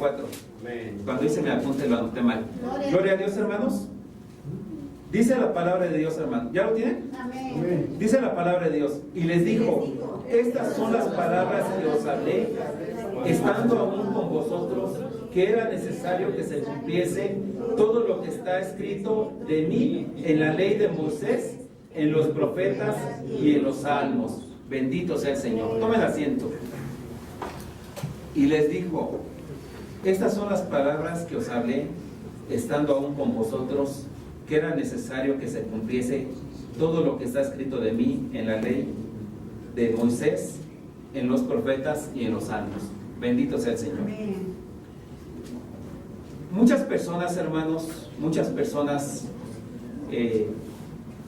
34. Cuando hice mi apunte lo anoté mal. Gloria a Dios, hermanos. Dice la palabra de Dios, hermanos. ¿Ya lo tienen? Amén. Dice la palabra de Dios. Y les dijo: estas son las palabras que os hablé, estando aún con vosotros, que era necesario que se cumpliese todo lo que está escrito de mí en la ley de Moisés, en los profetas y en los salmos. Bendito sea el Señor. Tomen asiento. Y les dijo: estas son las palabras que os hablé, estando aún con vosotros, que era necesario que se cumpliese todo lo que está escrito de mí en la ley de Moisés, en los profetas y en los salmos. Bendito sea el Señor. Muchas personas, hermanos, muchas personas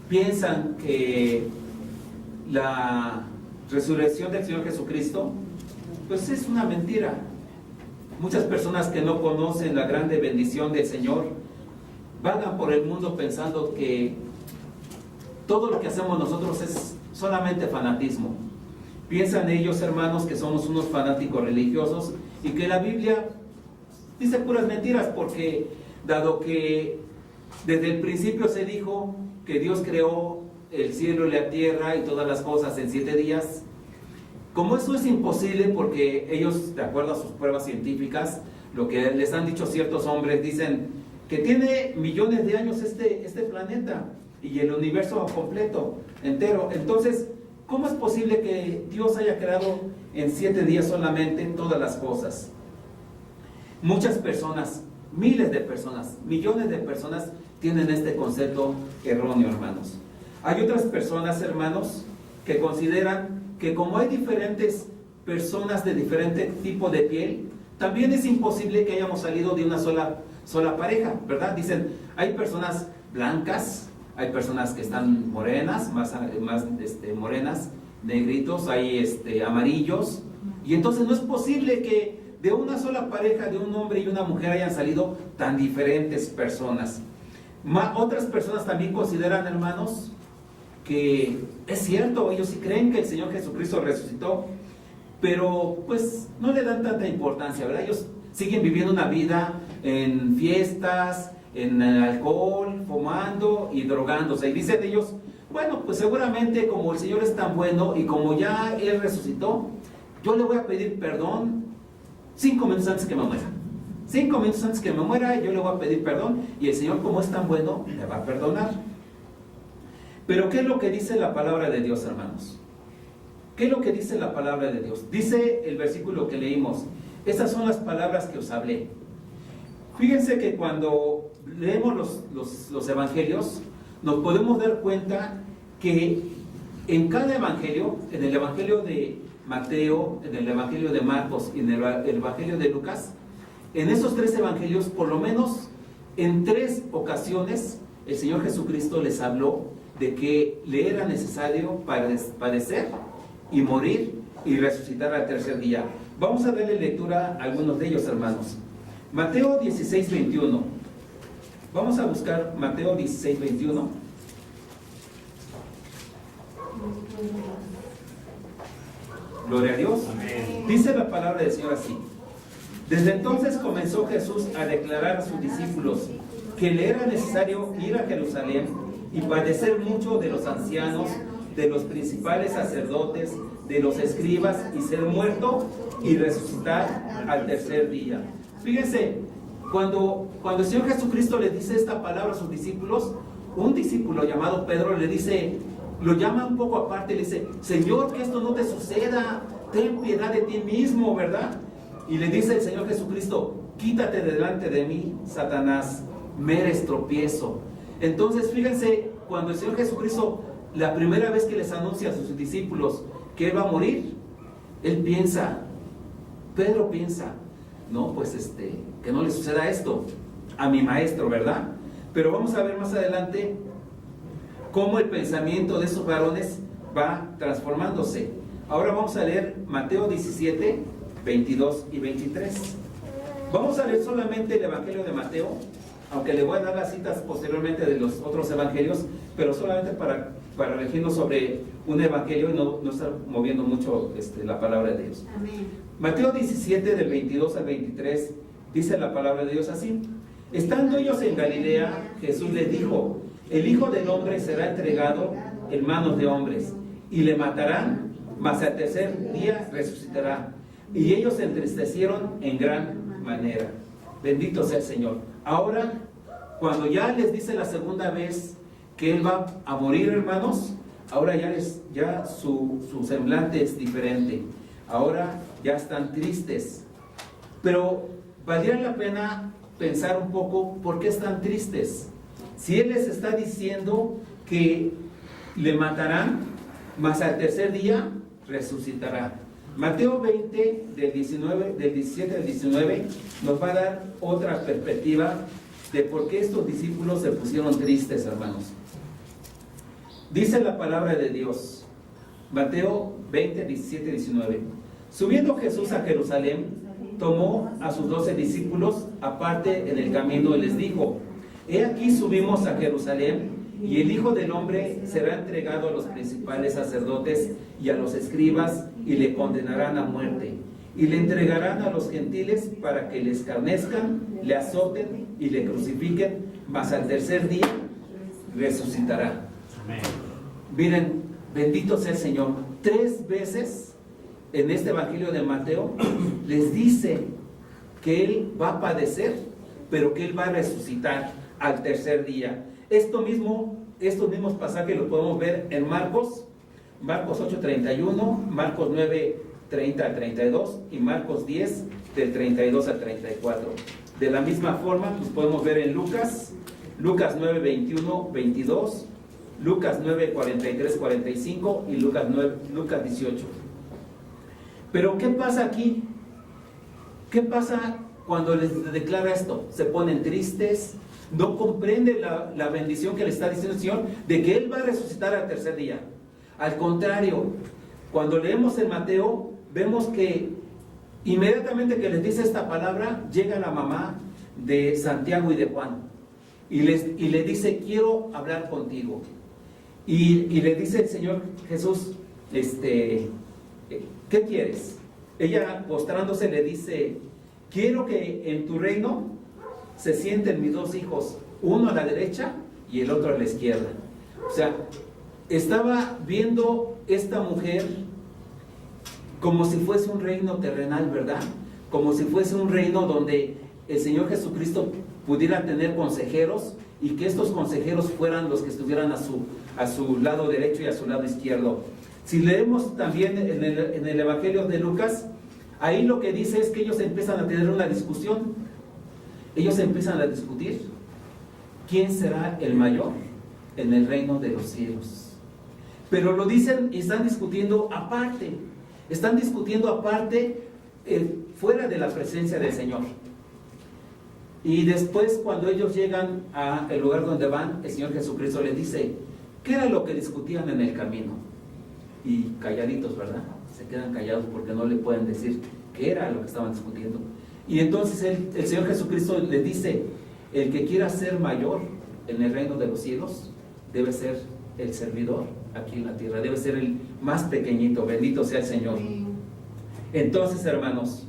piensan que la resurrección del Señor Jesucristo pues es una mentira. Muchas personas que no conocen la grande bendición del Señor vagan por el mundo pensando que todo lo que hacemos nosotros es solamente fanatismo. Piensan ellos, hermanos, que somos unos fanáticos religiosos y que la Biblia dice puras mentiras, porque dado que desde el principio se dijo que Dios creó el cielo y la tierra y todas las cosas en 7 días, como eso es imposible, porque ellos, de acuerdo a sus pruebas científicas, lo que les han dicho ciertos hombres, dicen que tiene millones de años este planeta y el universo completo, entero. Entonces, ¿cómo es posible que Dios haya creado en 7 días solamente todas las cosas? Muchas personas, miles de personas, millones de personas tienen este concepto erróneo, hermanos. Hay otras personas, hermanos, que consideran que como hay diferentes personas de diferente tipo de piel, también es imposible que hayamos salido de una sola pareja, ¿verdad? Dicen, hay personas blancas, hay personas que están morenas, más morenas, negritos, hay amarillos, y entonces no es posible que de una sola pareja, de un hombre y una mujer, hayan salido tan diferentes personas. Otras personas también consideran, hermanos, que es cierto, ellos sí creen que el Señor Jesucristo resucitó, pero pues no le dan tanta importancia, ¿verdad? Ellos siguen viviendo una vida en fiestas, en alcohol, fumando y drogándose, y dicen ellos, bueno, pues seguramente como el Señor es tan bueno y como ya Él resucitó, yo le voy a pedir perdón 5 minutos antes que me muera. 5 minutos antes que me muera, yo le voy a pedir perdón, y el Señor, como es tan bueno, me va a perdonar. Pero ¿qué es lo que dice la palabra de Dios, hermanos? ¿Qué es lo que dice la palabra de Dios? Dice el versículo que leímos: estas son las palabras que os hablé. Fíjense que cuando leemos los evangelios, nos podemos dar cuenta que en cada evangelio, en el evangelio de Mateo, en el evangelio de Marcos y en el evangelio de Lucas, en esos 3 evangelios, por lo menos en 3 ocasiones, el Señor Jesucristo les habló de que le era necesario padecer y morir y resucitar al tercer día. Vamos a darle lectura a algunos de ellos, hermanos. Mateo 16, 21. Vamos a buscar Mateo 16, 21. Gloria a Dios. Amén. Dice la palabra del Señor así: desde entonces comenzó Jesús a declarar a sus discípulos que le era necesario ir a Jerusalén y padecer mucho de los ancianos, de los principales sacerdotes, de los escribas, y ser muerto y resucitar al tercer día. Fíjense, cuando el Señor Jesucristo le dice esta palabra a sus discípulos, un discípulo llamado Pedro le dice, lo llama un poco aparte y le dice: Señor, que esto no te suceda, ten piedad de ti mismo, ¿verdad? Y le dice el Señor Jesucristo: quítate delante de mí, Satanás, me eres tropiezo. Entonces, fíjense, cuando el Señor Jesucristo, la primera vez que les anuncia a sus discípulos que Él va a morir, Él piensa, Pedro piensa, no, pues que no le suceda esto a mi maestro, ¿verdad? Pero vamos a ver más adelante cómo el pensamiento de esos varones va transformándose. Ahora vamos a leer Mateo 17, 22 y 23. Vamos a leer solamente el Evangelio de Mateo, aunque le voy a dar las citas posteriormente de los otros evangelios, pero solamente para regirnos sobre un evangelio y no estar moviendo mucho la palabra de Dios. Amén. Mateo 17, del 22 al 23, Dice la palabra de Dios así: estando ellos en Galilea, Jesús les dijo: el Hijo del Hombre será entregado en manos de hombres, y le matarán, mas al tercer día resucitará. Y ellos se entristecieron en gran manera. Bendito sea el Señor. Ahora, cuando ya les dice la segunda vez que Él va a morir, hermanos, ahora ya su semblante es diferente. Ahora ya están tristes. Pero valdría la pena pensar un poco por qué están tristes. Si Él les está diciendo que le matarán, mas al tercer día resucitará. Mateo 20, del 17 al 19, nos va a dar otra perspectiva de por qué estos discípulos se pusieron tristes, hermanos. Dice la palabra de Dios, Mateo 20, 17, 19. Subiendo Jesús a Jerusalén, tomó a sus 12 discípulos aparte en el camino y les dijo: he aquí subimos a Jerusalén, y el Hijo del Hombre será entregado a los principales sacerdotes y a los escribas, y le condenarán a muerte, y le entregarán a los gentiles para que le escarnezcan, le azoten y le crucifiquen, mas al tercer día resucitará. Amén. Miren, bendito sea el Señor. 3 veces en este Evangelio de Mateo les dice que Él va a padecer, pero que Él va a resucitar al tercer día. Estos mismos pasajes los podemos ver en Marcos 8:31, Marcos 9:30 al 32 y Marcos 10, del 32 al 34. De la misma forma los podemos ver en Lucas 9:21, 22, Lucas 9:43, 45 y Lucas 18. Pero ¿qué pasa aquí? ¿Qué pasa cuando les declara esto? Se ponen tristes, no comprende la bendición que le está diciendo el Señor de que Él va a resucitar al tercer día. Al contrario, cuando leemos en Mateo, vemos que inmediatamente que les dice esta palabra, llega la mamá de Santiago y de Juan y le dice: quiero hablar contigo. Y le dice el Señor Jesús: ¿qué quieres? Ella, postrándose, le dice: quiero que en tu reino se sienten mis 2 hijos, uno a la derecha y el otro a la izquierda. O sea, estaba viendo esta mujer como si fuese un reino terrenal, ¿verdad? Como si fuese un reino donde el Señor Jesucristo pudiera tener consejeros, y que estos consejeros fueran los que estuvieran a su lado derecho y a su lado izquierdo. Si leemos también en el Evangelio de Lucas, ahí lo que dice es que ellos empiezan a tener una discusión. Ellos empiezan a discutir quién será el mayor en el reino de los cielos. Pero lo dicen y están discutiendo aparte. Están discutiendo aparte, fuera de la presencia del Señor. Y después, cuando ellos llegan al lugar donde van, el Señor Jesucristo les dice: ¿qué era lo que discutían en el camino? Y calladitos, ¿verdad? Se quedan callados porque no le pueden decir qué era lo que estaban discutiendo. Y entonces el Señor Jesucristo les dice: el que quiera ser mayor en el reino de los cielos debe ser el servidor aquí en la tierra, debe ser el más pequeñito. Bendito sea el Señor. Entonces, hermanos,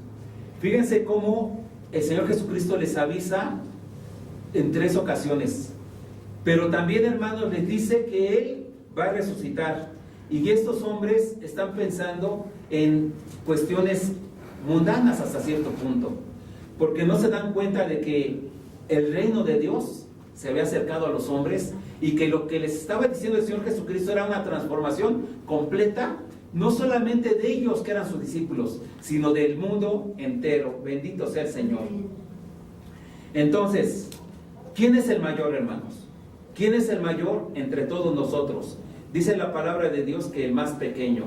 fíjense cómo el Señor Jesucristo les avisa en 3 ocasiones, pero también, hermanos, les dice que Él va a resucitar. Y estos hombres están pensando en cuestiones mundanas hasta cierto punto, porque no se dan cuenta de que el reino de Dios se había acercado a los hombres, y que lo que les estaba diciendo el Señor Jesucristo era una transformación completa, no solamente de ellos que eran sus discípulos, sino del mundo entero. Bendito sea el Señor. Entonces, ¿quién es el mayor, hermanos? ¿Quién es el mayor entre todos nosotros? Dice la palabra de Dios que el más pequeño.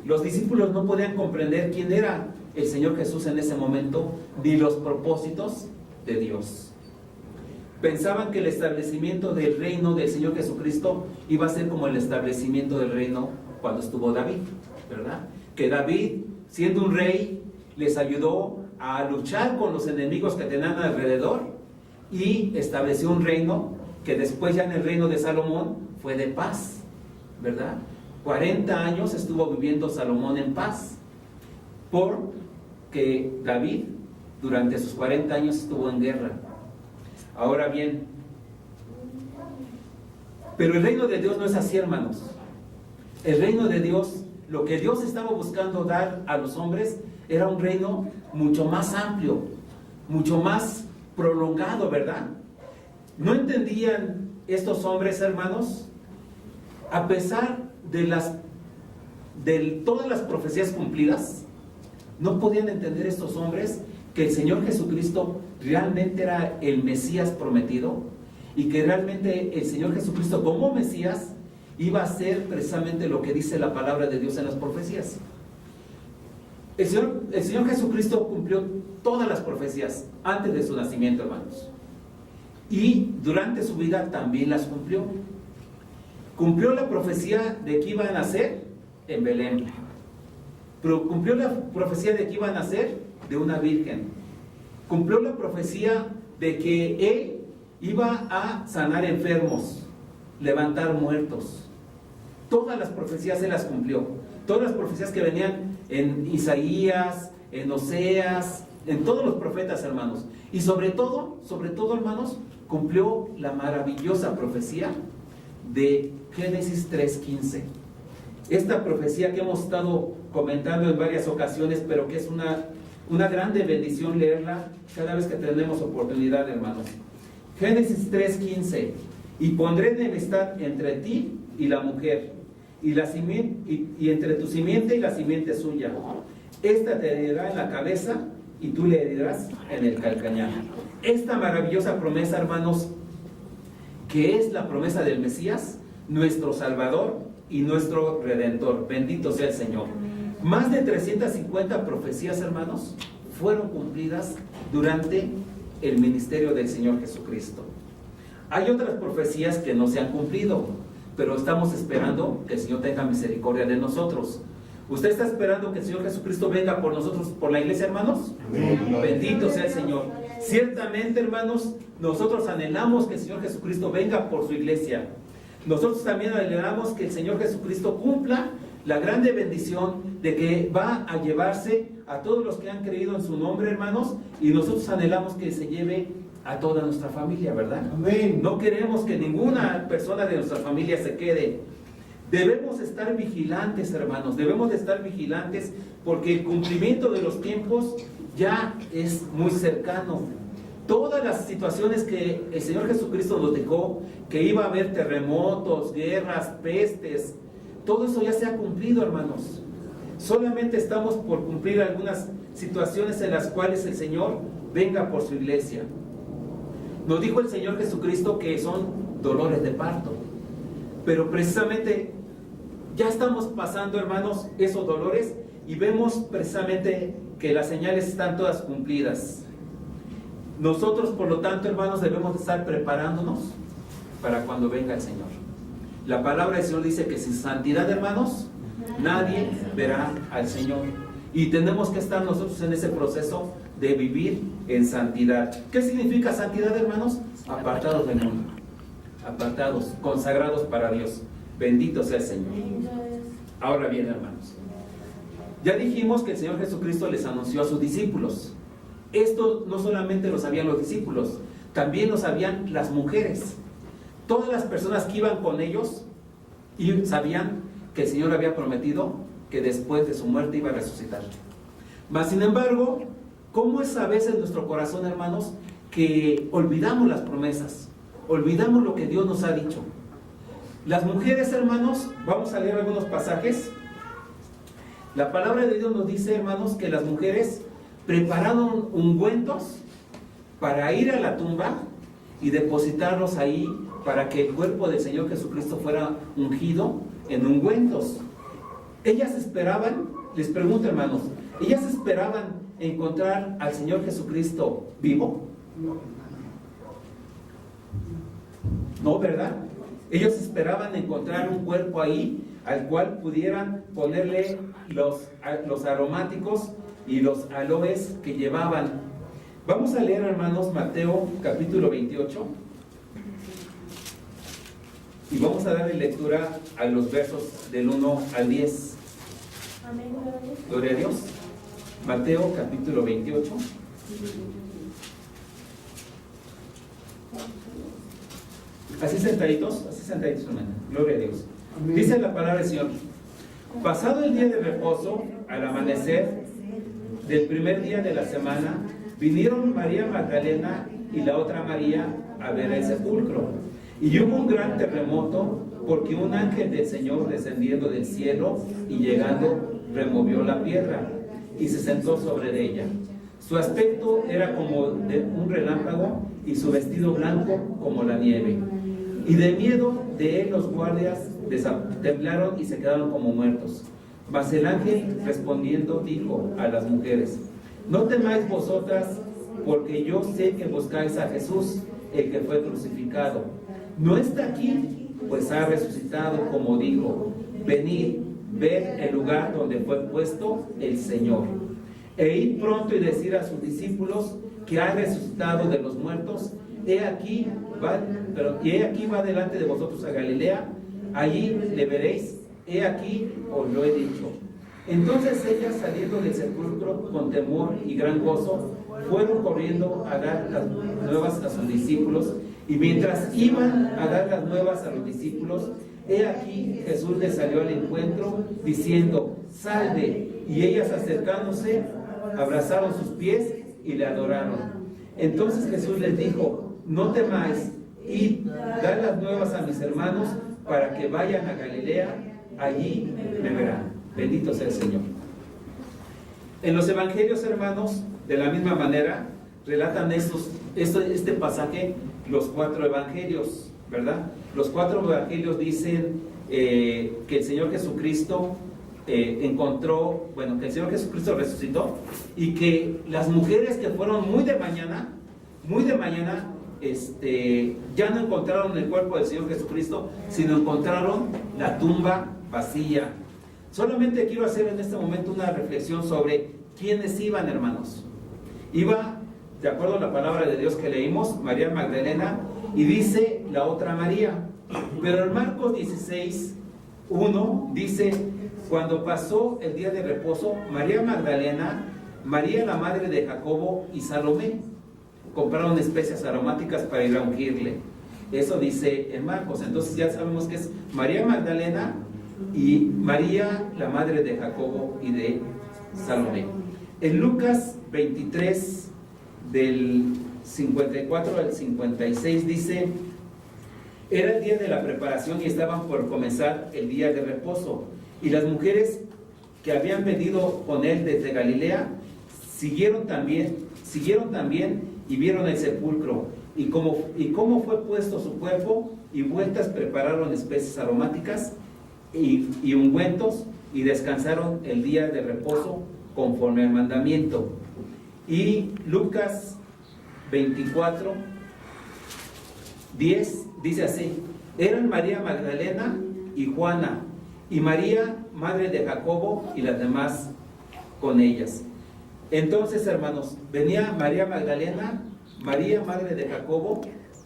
Los discípulos no podían comprender quién era el Señor Jesús en ese momento, ni los propósitos de Dios. Pensaban que el establecimiento del reino del Señor Jesucristo iba a ser como el establecimiento del reino cuando estuvo David, ¿verdad? Que David, siendo un rey, les ayudó a luchar con los enemigos que tenían alrededor, y estableció un reino que después, ya en el reino de Salomón, fue de paz, ¿verdad? 40 años estuvo viviendo Salomón en paz, porque David durante sus 40 años estuvo en guerra. Ahora bien, pero el reino de Dios no es así, hermanos. El reino de Dios, lo que Dios estaba buscando dar a los hombres, era un reino mucho más amplio, mucho más prolongado, ¿verdad? ¿No entendían estos hombres, hermanos? A pesar de todas las profecías cumplidas, no podían entender estos hombres que el Señor Jesucristo realmente era el Mesías prometido y que realmente el Señor Jesucristo como Mesías iba a hacer precisamente lo que dice la palabra de Dios en las profecías. El Señor Jesucristo cumplió todas las profecías antes de su nacimiento, hermanos. Y durante su vida también las cumplió. Cumplió la profecía de que iba a nacer en Belén. Pero cumplió la profecía de que iba a nacer de una virgen. Cumplió la profecía de que Él iba a sanar enfermos, levantar muertos. Todas las profecías Él las cumplió. Todas las profecías que venían en Isaías, en Oseas, en todos los profetas, hermanos. Y sobre todo, hermanos, cumplió la maravillosa profecía de Génesis 3:15. Esta profecía que hemos estado comentando en varias ocasiones, pero que es una grande bendición leerla cada vez que tenemos oportunidad, hermanos. Génesis 3:15. Y pondré enemistad entre ti y la mujer, y entre tu simiente y la simiente suya. Esta te herirá en la cabeza y tú le herirás en el calcañar. Esta maravillosa promesa, hermanos, que es la promesa del Mesías, nuestro Salvador y nuestro Redentor. Bendito sea el Señor. Más de 350 profecías, hermanos, fueron cumplidas durante el ministerio del Señor Jesucristo. Hay otras profecías que no se han cumplido, pero estamos esperando que el Señor tenga misericordia de nosotros. ¿Usted está esperando que el Señor Jesucristo venga por nosotros, por la iglesia, hermanos? Amén. Bendito sea el Señor. Ciertamente, hermanos, nosotros anhelamos que el Señor Jesucristo venga por su iglesia. Nosotros también anhelamos que el Señor Jesucristo cumpla la grande bendición de que va a llevarse a todos los que han creído en su nombre, hermanos, y nosotros anhelamos que se lleve a toda nuestra familia, ¿verdad? Amén. No queremos que ninguna persona de nuestra familia se quede. Debemos estar vigilantes, hermanos, debemos de estar vigilantes porque el cumplimiento de los tiempos ya es muy cercano. Todas las situaciones que el Señor Jesucristo nos dejó, que iba a haber terremotos, guerras, pestes, todo eso ya se ha cumplido, hermanos. Solamente estamos por cumplir algunas situaciones en las cuales el Señor venga por su iglesia. Nos dijo el Señor Jesucristo que son dolores de parto, pero precisamente ya estamos pasando, hermanos, esos dolores y vemos precisamente que las señales están todas cumplidas. Nosotros, por lo tanto, hermanos, debemos de estar preparándonos para cuando venga el Señor. La palabra del Señor dice que sin santidad, hermanos, nadie verá al Señor. Y tenemos que estar nosotros en ese proceso de vivir en santidad. ¿Qué significa santidad, hermanos? Apartados del mundo, apartados, consagrados para Dios. Bendito sea el Señor. Ahora bien, hermanos, ya dijimos que el Señor Jesucristo les anunció a sus discípulos. Esto no solamente lo sabían los discípulos, también lo sabían las mujeres. Todas las personas que iban con ellos y sabían que el Señor había prometido que después de su muerte iba a resucitar. Mas, sin embargo, ¿cómo es a veces nuestro corazón, hermanos, que olvidamos las promesas? Olvidamos lo que Dios nos ha dicho. Las mujeres, hermanos, vamos a leer algunos pasajes. La palabra de Dios nos dice, hermanos, que las mujeres prepararon ungüentos para ir a la tumba y depositarlos ahí para que el cuerpo del Señor Jesucristo fuera ungido en ungüentos. Ellas esperaban, les pregunto, hermanos, ¿ellas esperaban encontrar al Señor Jesucristo vivo? No, ¿verdad? Ellos esperaban encontrar un cuerpo ahí al cual pudieran ponerle los aromáticos y los aloes que llevaban. Vamos a leer, hermanos, Mateo capítulo 28 y vamos a darle lectura a los versos del 1 al 10. Amén. Gloria a Dios. Mateo capítulo 28, Así sentaditos, hermano. Gloria a Dios. Dice la palabra del Señor: pasado el día de reposo, al amanecer del primer día de la semana, vinieron María Magdalena y la otra María a ver el sepulcro. Y hubo un gran terremoto, porque un ángel del Señor descendiendo del cielo y llegando removió la piedra y se sentó sobre ella. Su aspecto era como de un relámpago y su vestido blanco como la nieve. Y de miedo de él los guardias temblaron y se quedaron como muertos. Mas el ángel respondiendo dijo a las mujeres: no temáis vosotras, porque yo sé que buscáis a Jesús, el que fue crucificado. No está aquí, pues ha resucitado, como dijo. Venid, ved el lugar donde fue puesto el Señor. E id pronto y decir a sus discípulos que ha resucitado de los muertos. He aquí va delante de vosotros a Galilea, allí le veréis. He aquí os lo he dicho. Entonces ellas, saliendo del sepulcro con temor y gran gozo, fueron corriendo a dar las nuevas a sus discípulos. Y mientras iban a dar las nuevas a los discípulos, he aquí Jesús les salió al encuentro diciendo: salve. Y ellas, acercándose, abrazaron sus pies y le adoraron. Entonces Jesús les dijo: no temáis, id, dad las nuevas a mis hermanos para que vayan a Galilea, allí me verán. Bendito sea el Señor. En los evangelios, hermanos, de la misma manera relatan este pasaje los 4 evangelios, ¿verdad? Los 4 evangelios dicen que el Señor Jesucristo que el Señor Jesucristo resucitó, y que las mujeres que fueron muy de mañana, ya no encontraron el cuerpo del Señor Jesucristo, sino encontraron la tumba vacía. Solamente quiero hacer en este momento una reflexión sobre quiénes iban, hermanos. Iba, de acuerdo a la palabra de Dios que leímos, María Magdalena, y dice la otra María. Pero en Marcos 16:1 dice: cuando pasó el día de reposo, María Magdalena, María la madre de Jacobo y Salomé compraron especias aromáticas para ir a ungirle. Eso dice en Marcos. Entonces ya sabemos que es María Magdalena y María la madre de Jacobo y de Salomé. En Lucas 23, del 54 al 56 dice: era el día de la preparación y estaban por comenzar el día de reposo. Y las mujeres que habían venido con él desde Galilea siguieron también y vieron el sepulcro y cómo fue puesto su cuerpo, y vueltas prepararon especies aromáticas y ungüentos, y descansaron el día de reposo conforme al mandamiento. Y Lucas 24, 10 dice así: eran María Magdalena y Juana y María, madre de Jacobo, y las demás con ellas. Entonces, hermanos, venía María Magdalena, María, madre de Jacobo,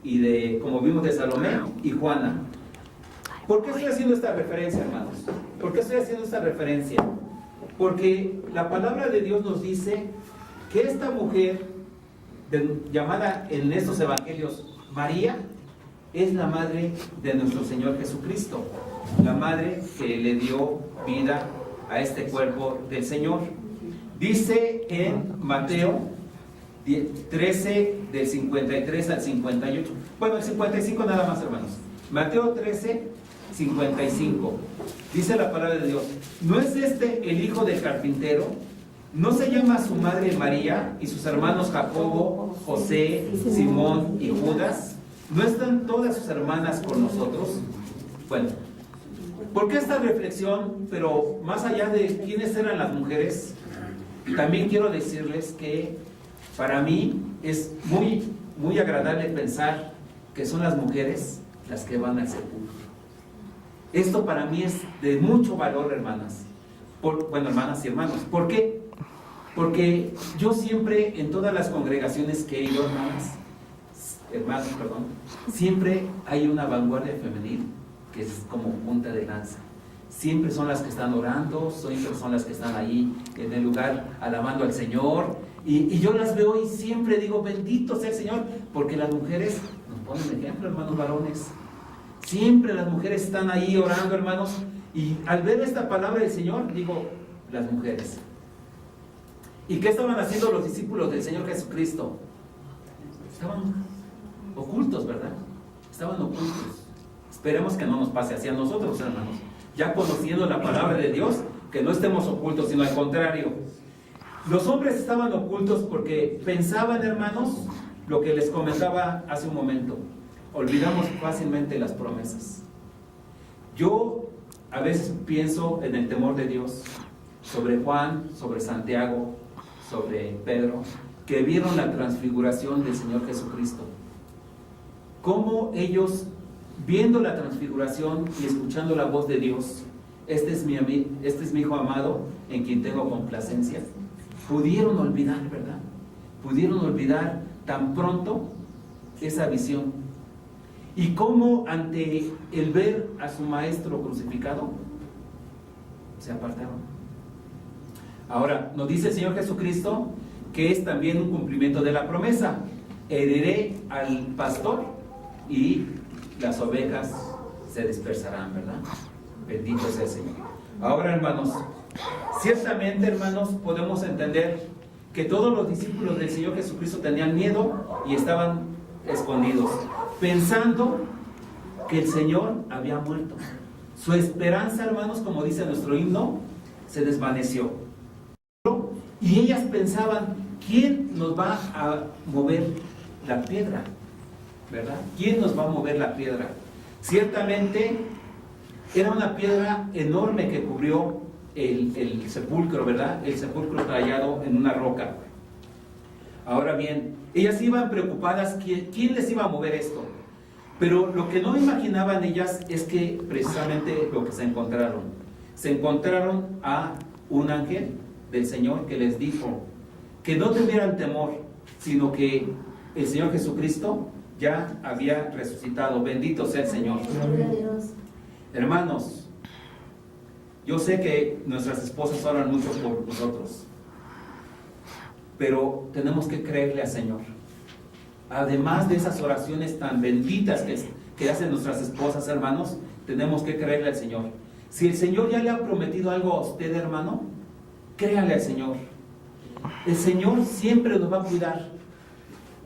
y como vimos, de Salomé y Juana. ¿Por qué estoy haciendo esta referencia, hermanos? ¿Por qué estoy haciendo esta referencia? Porque la palabra de Dios nos dice que esta mujer, llamada en estos evangelios María, es la madre de nuestro Señor Jesucristo, la madre que le dio vida a este cuerpo del Señor. Dice en Mateo 13, del 53 al 58. Bueno, el 55 nada más, hermanos. Mateo 13, 55. Dice la palabra de Dios: ¿no es este el hijo del carpintero? ¿No se llama su madre María y sus hermanos Jacobo, José, Simón y Judas? ¿No están todas sus hermanas con nosotros? Bueno, ¿por qué esta reflexión? Pero más allá de quiénes eran las mujeres, también quiero decirles que para mí es muy, muy agradable pensar que son las mujeres las que van al sepulcro. Esto para mí es de mucho valor, hermanas. Hermanas y hermanos. ¿Por qué? Porque yo siempre, en todas las congregaciones que he ido, hermanos, siempre hay una vanguardia femenil que es como punta de lanza. Siempre son las que están orando, siempre son las que están ahí en el lugar alabando al Señor, Y yo las veo y siempre digo, bendito sea el Señor, porque las mujeres nos ponen ejemplo, hermanos varones. Siempre las mujeres están ahí orando, hermanos, y al ver esta palabra del Señor, digo, las mujeres. ¿Y qué estaban haciendo los discípulos del Señor Jesucristo? Estaban ocultos, ¿verdad? Estaban ocultos. Esperemos que no nos pase así a nosotros, hermanos. Ya conociendo la palabra de Dios, que no estemos ocultos, sino al contrario. Los hombres estaban ocultos porque pensaban, hermanos, lo que les comentaba hace un momento. Olvidamos fácilmente las promesas. Yo a veces pienso en el temor de Dios, sobre Juan, sobre Santiago, sobre Pedro, que vieron la transfiguración del Señor Jesucristo. Cómo ellos, viendo la transfiguración y escuchando la voz de Dios, este es mi hijo amado, en quien tengo complacencia, pudieron olvidar, ¿verdad? Pudieron olvidar tan pronto esa visión. Y cómo ante el ver a su maestro crucificado, se apartaron. Ahora, nos dice el Señor Jesucristo que es también un cumplimiento de la promesa. Heriré al pastor y las ovejas se dispersarán, ¿verdad? Bendito sea el Señor. Ahora, hermanos, ciertamente, hermanos, podemos entender que todos los discípulos del Señor Jesucristo tenían miedo y estaban escondidos, pensando que el Señor había muerto. Su esperanza, hermanos, como dice nuestro himno, se desvaneció. Y ellas pensaban, ¿quién nos va a mover la piedra? ¿Verdad? ¿Quién nos va a mover la piedra? Ciertamente era una piedra enorme que cubrió el sepulcro, ¿verdad? El sepulcro tallado en una roca. Ahora bien, ellas iban preocupadas, ¿quién les iba a mover esto? Pero lo que no imaginaban ellas es que precisamente lo que se encontraron a un ángel del Señor que les dijo que no tuvieran temor, sino que el Señor Jesucristo ya había resucitado. Bendito sea el Señor. Hermanos, yo sé que nuestras esposas oran mucho por nosotros, pero tenemos que creerle al Señor. Además de esas oraciones tan benditas que hacen nuestras esposas, hermanos, tenemos que creerle al Señor. Si el Señor ya le ha prometido algo a usted, hermano, créale al Señor. El Señor siempre nos va a cuidar.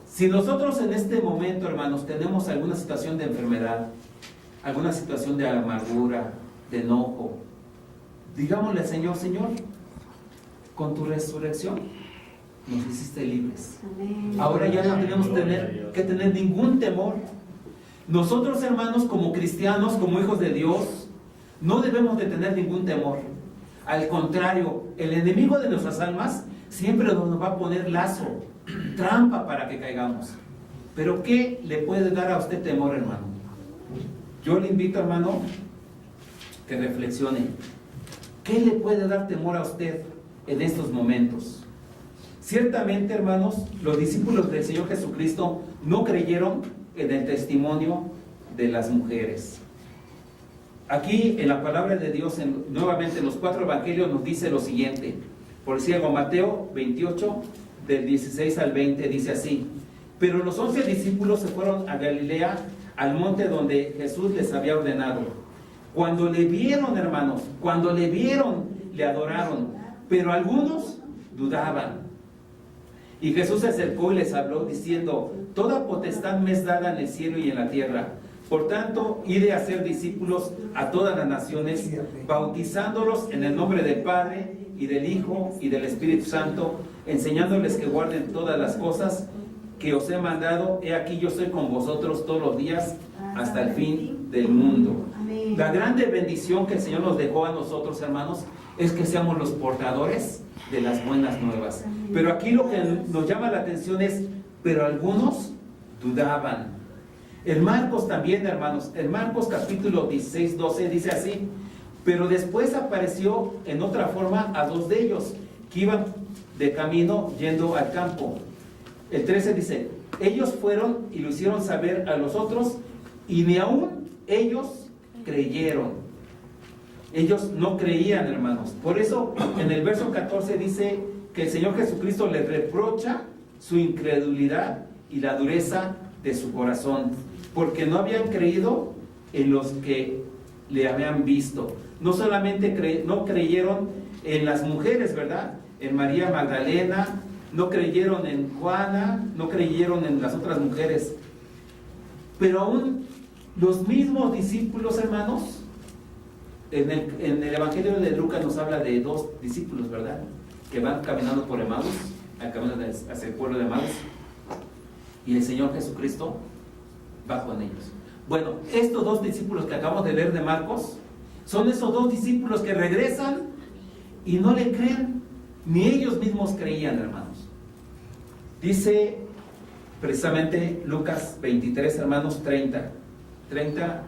Si nosotros en este momento, hermanos, tenemos alguna situación de enfermedad, alguna situación de amargura, de enojo, digámosle al Señor, Señor, con tu resurrección nos hiciste libres. Amén. Ahora ya no tenemos que tener ningún temor. Nosotros, hermanos, como cristianos, como hijos de Dios, no debemos de tener ningún temor. Al contrario, el enemigo de nuestras almas siempre nos va a poner lazo, trampa para que caigamos. Pero ¿qué le puede dar a usted temor, hermano? Yo le invito, hermano, que reflexione. ¿Qué le puede dar temor a usted en estos momentos? Ciertamente, hermanos, los discípulos del Señor Jesucristo no creyeron en el testimonio de las mujeres. Aquí en la palabra de Dios, nuevamente en los 4 evangelios nos dice lo siguiente. Por decir algo, Mateo 28, del 16 al 20, dice así: pero los 11 discípulos se fueron a Galilea, al monte donde Jesús les había ordenado. Cuando le vieron, hermanos, le adoraron, pero algunos dudaban. Y Jesús se acercó y les habló diciendo: toda potestad me es dada en el cielo y en la tierra. Por tanto, id a hacer discípulos a todas las naciones, bautizándolos en el nombre del Padre, y del Hijo, y del Espíritu Santo, enseñándoles que guarden todas las cosas que os he mandado. He aquí yo estoy con vosotros todos los días, hasta el fin del mundo. La grande bendición que el Señor nos dejó a nosotros, hermanos, es que seamos los portadores de las buenas nuevas. Pero aquí lo que nos llama la atención es, pero algunos dudaban. En Marcos también, hermanos, en Marcos capítulo 16, 12 dice así: pero después apareció en otra forma a 2 de ellos que iban de camino yendo al campo. El 13 dice: ellos fueron y lo hicieron saber a los otros, y ni aún ellos creyeron. Ellos no creían, hermanos. Por eso en el verso 14 dice que el Señor Jesucristo les reprocha su incredulidad y la dureza de su corazón, porque no habían creído en los que le habían visto. No solamente no creyeron en las mujeres, ¿verdad? En María Magdalena, no creyeron en Juana, no creyeron en las otras mujeres. Pero aún los mismos discípulos, hermanos, en el Evangelio de Lucas nos habla de 2 discípulos, ¿verdad? Que van caminando por Emaús, al camino hacia el pueblo de Emaús, y el Señor Jesucristo va con ellos. Bueno, estos 2 discípulos que acabamos de leer de Marcos, son esos 2 discípulos que regresan y no le creen, ni ellos mismos creían, hermanos. Dice precisamente Lucas 23, hermanos, 30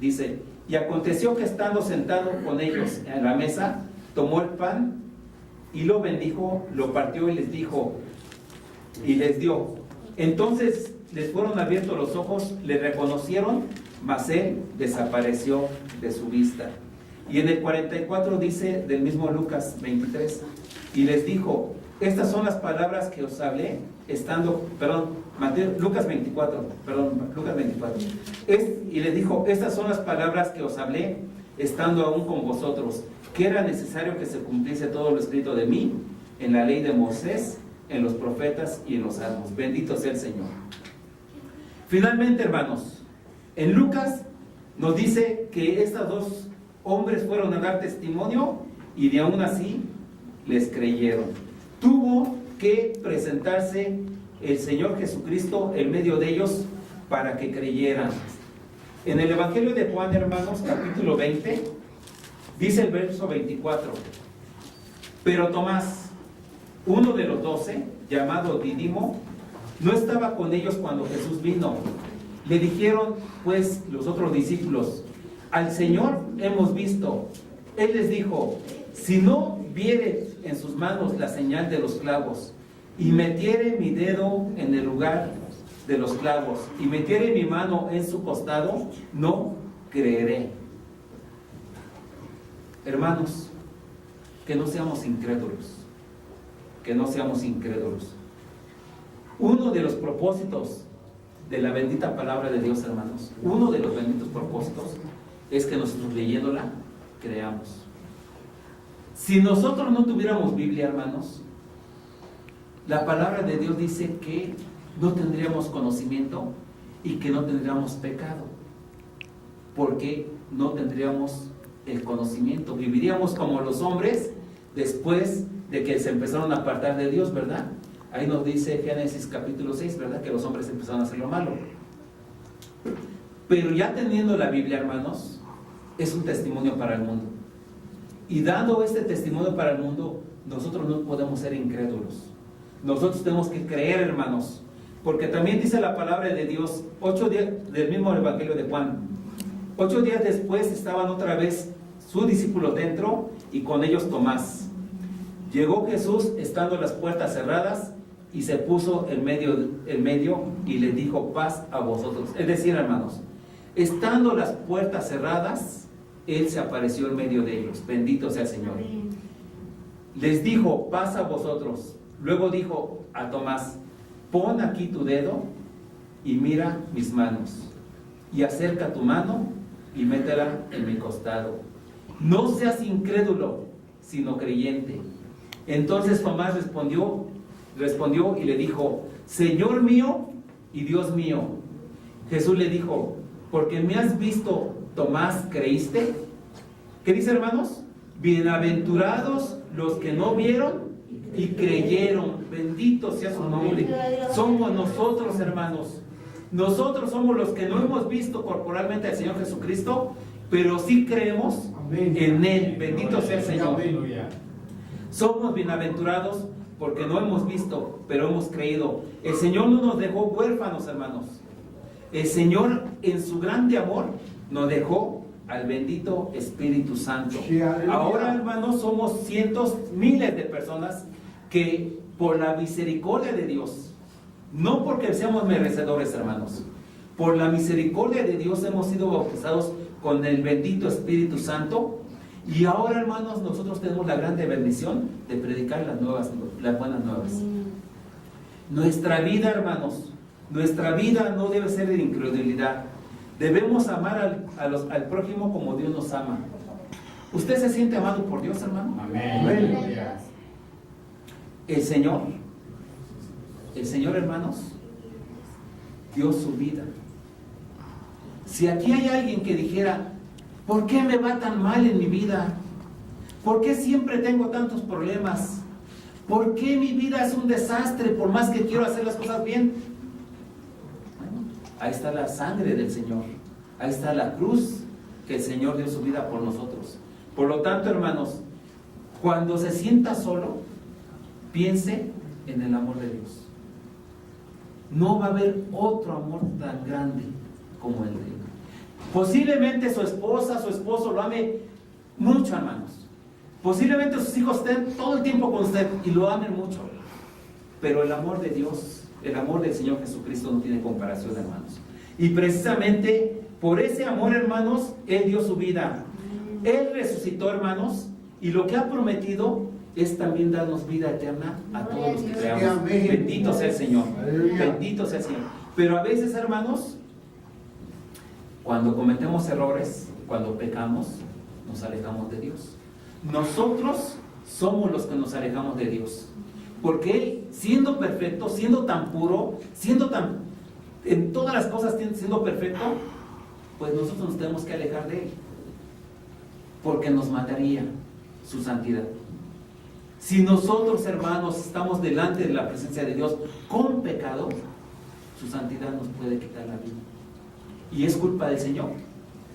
dice: y aconteció que estando sentado con ellos en la mesa, tomó el pan y lo bendijo, lo partió y les dijo, y les dio. Entonces les fueron abiertos los ojos, le reconocieron, mas él desapareció de su vista. Y en el 44 dice del mismo Lucas 23, y les dijo, estas son las palabras que os hablé estando, Lucas 24. Y les dijo, estas son las palabras que os hablé estando aún con vosotros, que era necesario que se cumpliese todo lo escrito de mí en la ley de Moisés, en los profetas y en los salmos. Bendito sea el Señor. Finalmente, hermanos, en Lucas nos dice que estos 2 hombres fueron a dar testimonio y de aún así les creyeron. Tuvo que presentarse el Señor Jesucristo en medio de ellos para que creyeran. En el Evangelio de Juan, hermanos, capítulo 20, dice el verso 24, pero Tomás, uno de los 12, llamado Dídimo, no estaba con ellos cuando Jesús vino. Le dijeron pues los otros discípulos, al Señor hemos visto. Él les dijo, si no viere en sus manos la señal de los clavos, y metiere mi dedo en el lugar de los clavos, y metiere mi mano en su costado, no creeré. Hermanos, que no seamos incrédulos, que no seamos incrédulos. Uno de los propósitos de la bendita palabra de Dios, hermanos, uno de los benditos propósitos es que nosotros leyéndola creamos. Si nosotros no tuviéramos Biblia, hermanos, la palabra de Dios dice que no tendríamos conocimiento y que no tendríamos pecado, porque no tendríamos el conocimiento. Viviríamos como los hombres después de que se empezaron a apartar de Dios, ¿verdad? Ahí nos dice Génesis capítulo 6, ¿verdad? Que los hombres empezaron a hacer lo malo. Pero ya teniendo la Biblia, hermanos, es un testimonio para el mundo. Y dando este testimonio para el mundo, nosotros no podemos ser incrédulos. Nosotros tenemos que creer, hermanos. Porque también dice la palabra de Dios, 8 días del mismo Evangelio de Juan. 8 días después estaban otra vez sus discípulos dentro y con ellos Tomás. Llegó Jesús estando las puertas cerradas y se puso en medio y le dijo, paz a vosotros. Es decir, hermanos, estando las puertas cerradas, Él se apareció en medio de ellos. Bendito sea el Señor. Les dijo, paz a vosotros. Luego dijo a Tomás, pon aquí tu dedo y mira mis manos. Y acerca tu mano y métela en mi costado. No seas incrédulo, sino creyente. Entonces Tomás respondió y le dijo, Señor mío y Dios mío. Jesús le dijo, porque me has visto, Tomás, ¿creíste? ¿Qué dice, hermanos? Bienaventurados los que no vieron y creyeron. Bendito sea su nombre. Somos nosotros, hermanos. Nosotros somos los que no hemos visto corporalmente al Señor Jesucristo, pero sí creemos en Él. Bendito sea el Señor. Somos bienaventurados porque no hemos visto, pero hemos creído. El Señor no nos dejó huérfanos, hermanos. El Señor, en su grande amor, nos dejó al bendito Espíritu Santo. Ahora, hermanos, somos cientos, miles de personas que por la misericordia de Dios, no porque seamos merecedores, hermanos, por la misericordia de Dios hemos sido bautizados con el bendito Espíritu Santo Y ahora, hermanos, nosotros tenemos la grande bendición de predicar las buenas nuevas. Nuestra vida, hermanos, nuestra vida no debe ser de incredulidad. Debemos amar al prójimo como Dios nos ama. ¿Usted se siente amado por Dios, hermano? Amén. El Señor, hermanos, dio su vida. Si aquí hay alguien que dijera, ¿por qué me va tan mal en mi vida? ¿Por qué siempre tengo tantos problemas? ¿Por qué mi vida es un desastre por más que quiero hacer las cosas bien? Bueno, ahí está la sangre del Señor. Ahí está la cruz que el Señor dio su vida por nosotros. Por lo tanto, hermanos, cuando se sienta solo, piense en el amor de Dios. No va a haber otro amor tan grande como el de Él. Posiblemente su esposa, su esposo lo ame mucho, hermanos. Posiblemente sus hijos estén todo el tiempo con usted y lo amen mucho. Pero el amor de Dios, el amor del Señor Jesucristo no tiene comparación, hermanos. Y precisamente por ese amor, hermanos, Él dio su vida. Él resucitó, hermanos, y lo que ha prometido es también darnos vida eterna a todos los que creamos. Bendito sea el Señor. Bendito sea el Señor. Pero a veces, hermanos, cuando cometemos errores, cuando pecamos, nos alejamos de Dios. Nosotros somos los que nos alejamos de Dios. Porque Él, siendo perfecto, siendo tan puro, en todas las cosas siendo perfecto, pues nosotros nos tenemos que alejar de Él. Porque nos mataría su santidad. Si nosotros, hermanos, estamos delante de la presencia de Dios con pecado, su santidad nos puede quitar la vida. ¿Y es culpa del Señor?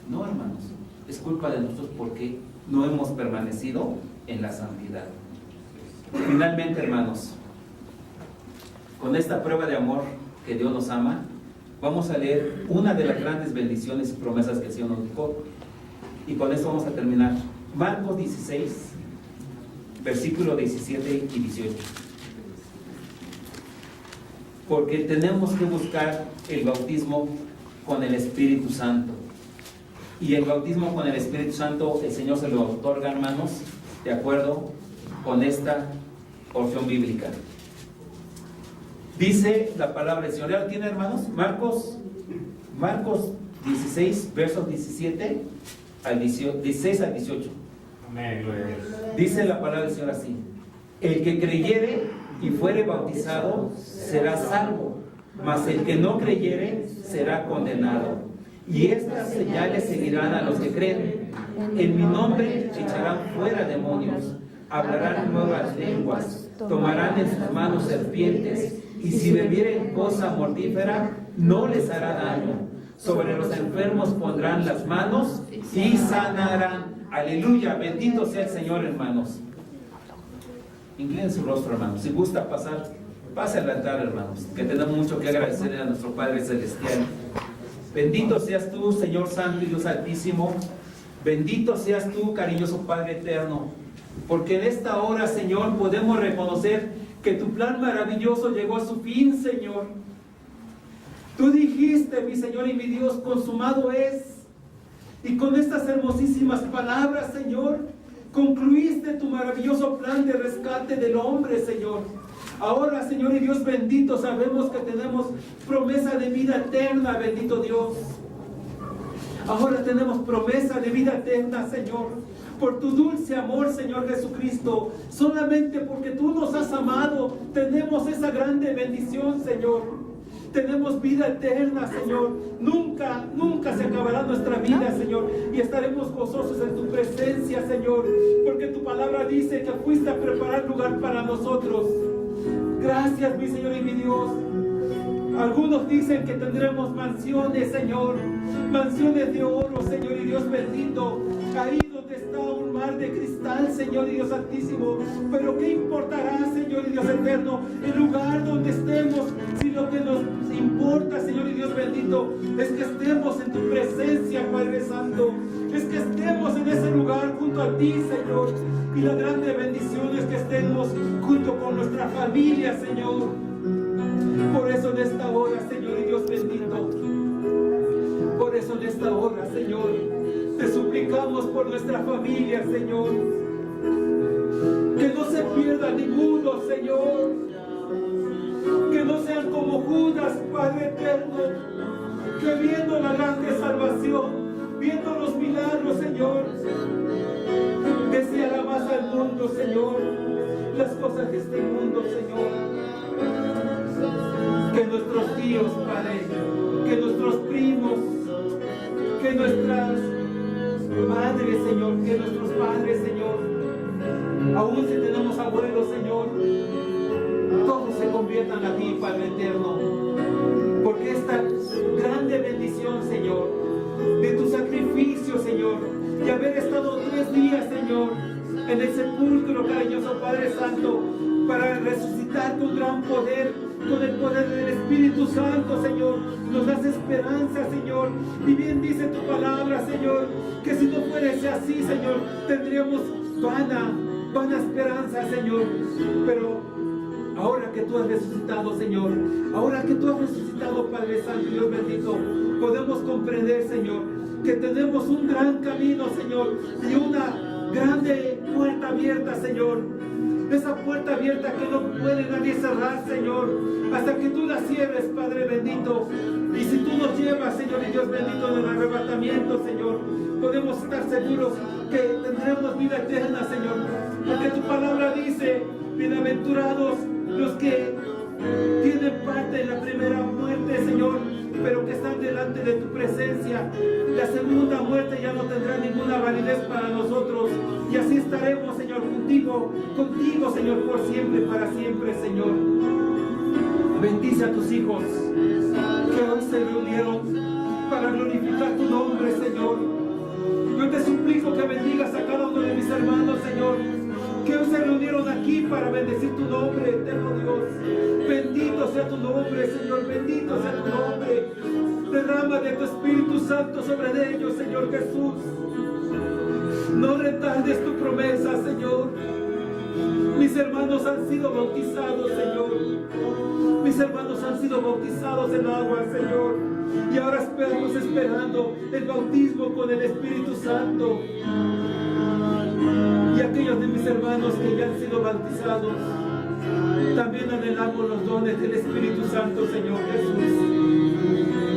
No, hermanos, es culpa de nosotros porque no hemos permanecido en la santidad. Finalmente, hermanos, con esta prueba de amor que Dios nos ama, vamos a leer una de las grandes bendiciones y promesas que el Señor nos dijo, y con esto vamos a terminar. Marcos 16, versículos 17 y 18. Porque tenemos que buscar el bautismo con el Espíritu Santo. Y el bautismo con el Espíritu Santo, el Señor se lo otorga, hermanos, de acuerdo con esta porción bíblica. Dice la palabra del Señor. ¿Ya lo tiene, hermanos? Marcos 16, versos 16 al 18. Amén. Dice la palabra del Señor así: el que creyere y fuere bautizado será salvo, mas el que no creyere será condenado. Y estas señales seguirán a los que creen. En mi nombre echarán fuera demonios, hablarán nuevas lenguas, tomarán en sus manos serpientes, y si bebieren cosa mortífera no les hará daño. Sobre los enfermos pondrán las manos y sanarán. Aleluya, bendito sea el Señor, hermanos. Inclinen su rostro, hermanos. Si gusta pasar, pase al altar, hermanos, que tenemos mucho que agradecerle a nuestro Padre Celestial. Bendito seas tú, Señor Santo y Dios Altísimo. Bendito seas tú, cariñoso Padre Eterno, porque en esta hora, Señor, podemos reconocer que tu plan maravilloso llegó a su fin, Señor. Tú dijiste, mi Señor y mi Dios, consumado es. Y con estas hermosísimas palabras, Señor, concluiste tu maravilloso plan de rescate del hombre, Señor. Ahora, Señor y Dios bendito, sabemos que tenemos promesa de vida eterna, bendito Dios. Ahora tenemos promesa de vida eterna, Señor, por tu dulce amor, Señor Jesucristo. Solamente porque tú nos has amado, tenemos esa grande bendición, Señor. Tenemos vida eterna, Señor. Nunca, nunca se acabará nuestra vida, Señor. Y estaremos gozosos en tu presencia, Señor. Porque tu palabra dice que fuiste a preparar lugar para nosotros. Gracias, mi Señor y mi Dios. Algunos dicen que tendremos mansiones, Señor. Mansiones de oro, Señor y Dios bendito. Ahí donde está un mar de cristal, Señor y Dios Altísimo. Pero ¿qué importará, Señor y Dios eterno, el lugar donde estemos? Si lo que nos importa, Señor y Dios bendito, es que estemos en tu presencia, Padre Santo. Es que estemos en ese lugar junto a ti, Señor. Y la grande bendición es que estemos junto con nuestra familia, Señor. Por eso en esta hora, Señor y Dios bendito, por eso en esta hora, Señor, Te suplicamos por nuestra familia, Señor. Que no se pierda ninguno, Señor. Que no sean como Judas, Padre eterno, que viendo la grande salvación, viendo los milagros, Señor, deseará más al mundo, Señor, las cosas de este mundo, Señor. Que nuestros tíos, Padre, que nuestros primos, que nuestras madres, Señor, que nuestros padres, Señor, aún si tenemos abuelos, Señor, todos se conviertan a ti, Padre eterno, porque esta grande bendición, Señor, de tu sacrificio, Señor, y haber estado 3 días, Señor, en el sepulcro, cariñoso Padre Santo, para resucitar con gran poder, con el poder del Espíritu Santo, Señor. Nos das esperanza, Señor, y bien dice tu palabra, Señor, que si no fuese así, Señor, tendríamos vana esperanza, Señor. Pero ahora que tú has resucitado, Señor, ahora que tú has resucitado, Padre Santo, Dios bendito, podemos comprender, Señor, que tenemos un gran camino, Señor, y una grande puerta abierta, Señor. Esa puerta abierta que no puede nadie cerrar, Señor, hasta que tú la cierres, Padre bendito. Y si tú nos llevas, Señor, y Dios bendito, en el arrebatamiento, Señor, podemos estar seguros que tendremos vida eterna, Señor. Porque tu palabra dice: bienaventurados los que tienen parte en la primera muerte, Señor, pero que están delante de tu presencia. La segunda muerte ya no tendrá ninguna validez para nosotros, y así estaremos, Señor, contigo, Señor, por siempre, para siempre, Señor. Bendice a tus hijos que hoy se reunieron para glorificar tu nombre, Señor. Yo te suplico que bendigas a cada uno de mis hermanos, Señor, que hoy se reunieron aquí para bendecir tu nombre, eterno Dios. Bendito sea tu nombre, Señor, bendito sea tu nombre. Derrama de tu Espíritu Santo sobre ellos, Señor Jesús. No retardes tu promesa, Señor. Mis hermanos han sido bautizados, Señor. Mis hermanos han sido bautizados en agua, Señor. Y ahora estamos esperando el bautismo con el Espíritu Santo. Y aquellos de mis hermanos que ya han sido bautizados, también anhelamos los dones del Espíritu Santo, Señor Jesús.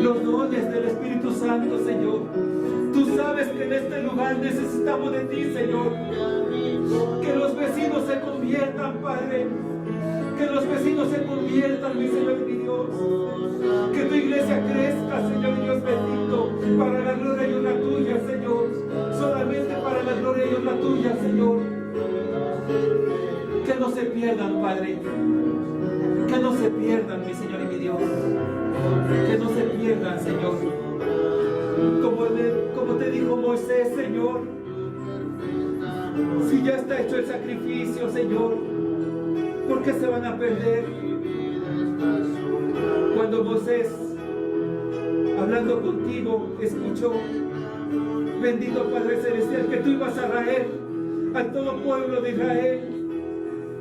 Los dones del Espíritu Santo, Señor. Tú sabes que en este lugar necesitamos de ti, Señor. Que los vecinos se conviertan, Padre. Que los vecinos se conviertan, mi Señor y mi Dios. Que tu iglesia crezca, Señor Dios bendito, para la gloria y honra tuya, Señor. Solamente para la gloria y honra tuya, Señor. Que no se pierdan, Padre. Que no se pierdan, mi Señor y mi Dios. Que no se pierdan, Señor. Como te dijo Moisés, Señor. Si ya está hecho el sacrificio, Señor, ¿por qué se van a perder? Cuando Moisés, hablando contigo, escuchó, bendito Padre Celestial, que tú ibas a traer a todo pueblo de Israel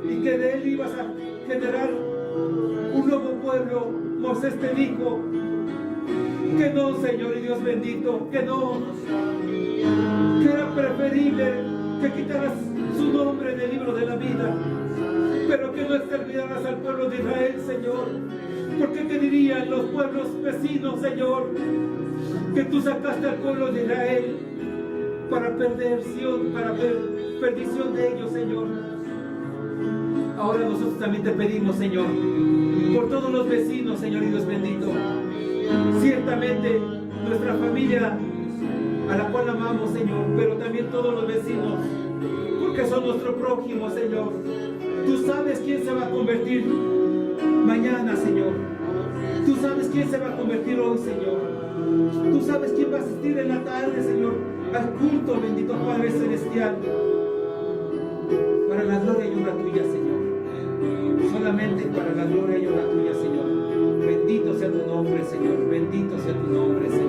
y que de él ibas a generar un nuevo pueblo, Moisés te dijo que no, Señor y Dios bendito, que no, que era preferible que quitaras su nombre del libro de la vida, pero que no exterminaras al pueblo de Israel, Señor. Porque ¿qué dirían los pueblos vecinos, Señor? Que tú sacaste al pueblo de Israel para perdición de ellos, Señor. Ahora nosotros también te pedimos, Señor, por todos los vecinos, Señor y Dios bendito. Ciertamente nuestra familia, a la cual amamos, Señor, pero también todos los vecinos, porque son nuestro prójimo, Señor. Tú sabes quién se va a convertir mañana, Señor. Tú sabes quién se va a convertir hoy, Señor. Tú sabes quién va a asistir en la tarde, Señor, al culto, bendito Padre Celestial. Para la gloria y honra tuya, Señor. Solamente para la gloria y honra tuya, Señor. Bendito sea tu nombre, Señor. Bendito sea tu nombre, Señor.